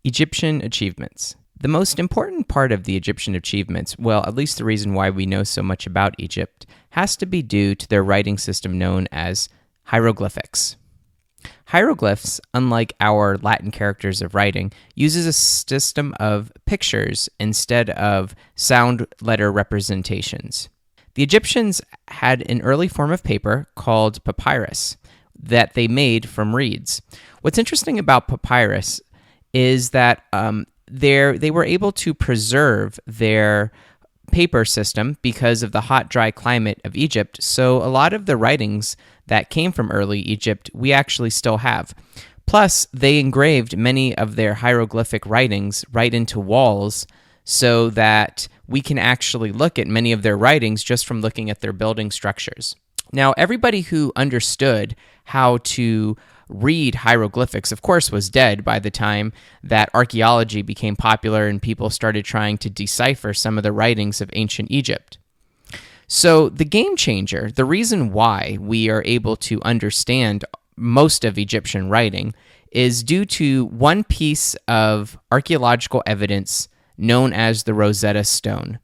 Egyptian achievements. The most important part of the Egyptian achievements, well, at least the reason why we know so much about Egypt, has to be due to their writing system known as hieroglyphics. Hieroglyphs, unlike our Latin characters of writing, uses a system of pictures instead of sound letter representations. The Egyptians had an early form of paper called papyrus that they made from reeds. What's interesting about papyrus is that they were able to preserve their paper system because of the hot, dry climate of Egypt. So a lot of the writings that came from early Egypt, we actually still have. Plus, they engraved many of their hieroglyphic writings right into walls so that we can actually look at many of their writings just from looking at their building structures. Now, everybody who understood how to read hieroglyphics, of course, was dead by the time that archaeology became popular and people started trying to decipher some of the writings of ancient Egypt. So the game changer, the reason why we are able to understand most of Egyptian writing, is due to one piece of archaeological evidence known as the Rosetta Stone.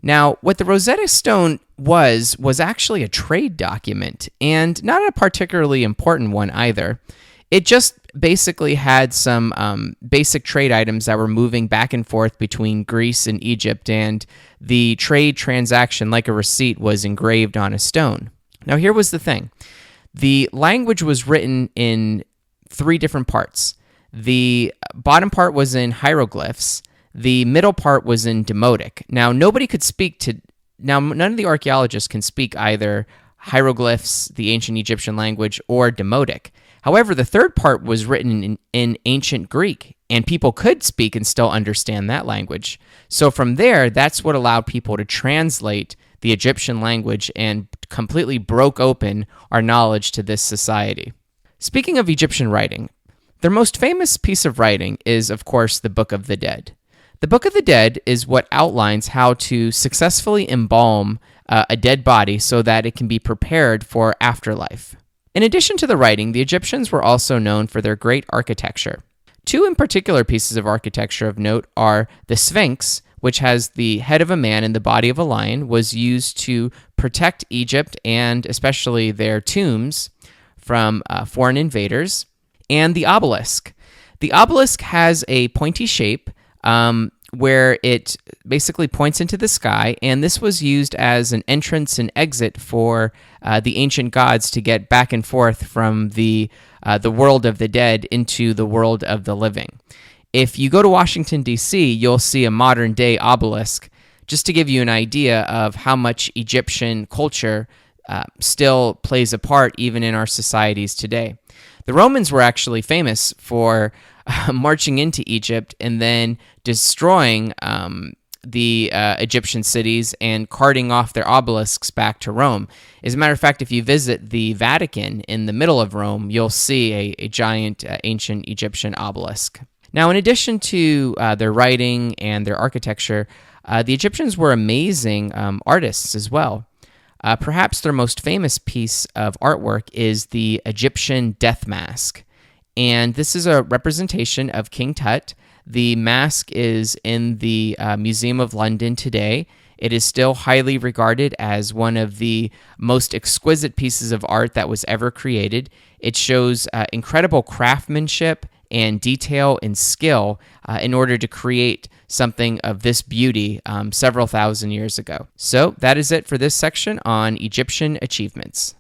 Now, what the Rosetta Stone was actually a trade document, and not a particularly important one either. It just basically had some basic trade items that were moving back and forth between Greece and Egypt, and the trade transaction, like a receipt, was engraved on a stone. Now, here was the thing. The language was written in 3 different parts. The bottom part was in hieroglyphs. The middle part was in Demotic. Now, none of the archaeologists can speak either hieroglyphs, the ancient Egyptian language, or Demotic. However, the third part was written in ancient Greek, and people could speak and still understand that language. So from there, that's what allowed people to translate the Egyptian language and completely broke open our knowledge to this society. Speaking of Egyptian writing, their most famous piece of writing is, of course, the Book of the Dead. The Book of the Dead is what outlines how to successfully embalm a dead body so that it can be prepared for afterlife. In addition to the writing, the Egyptians were also known for their great architecture. 2 in particular pieces of architecture of note are the Sphinx, which has the head of a man and the body of a lion, was used to protect Egypt and especially their tombs from foreign invaders, and the obelisk. The obelisk has a pointy shape where it basically points into the sky, and this was used as an entrance and exit for the ancient gods to get back and forth from the world of the dead into the world of the living. If you go to Washington, D.C., you'll see a modern-day obelisk, just to give you an idea of how much Egyptian culture still plays a part even in our societies today. The Romans were actually famous for marching into Egypt and then destroying the Egyptian cities and carting off their obelisks back to Rome. As a matter of fact, if you visit the Vatican in the middle of Rome, you'll see a giant ancient Egyptian obelisk. Now, in addition to their writing and their architecture, the Egyptians were amazing artists as well. Perhaps their most famous piece of artwork is the Egyptian death mask. And this is a representation of King Tut. The mask is in the Museum of London today. It is still highly regarded as one of the most exquisite pieces of art that was ever created. It shows incredible craftsmanship and detail and skill in order to create something of this beauty several thousand years ago. So that is it for this section on Egyptian achievements.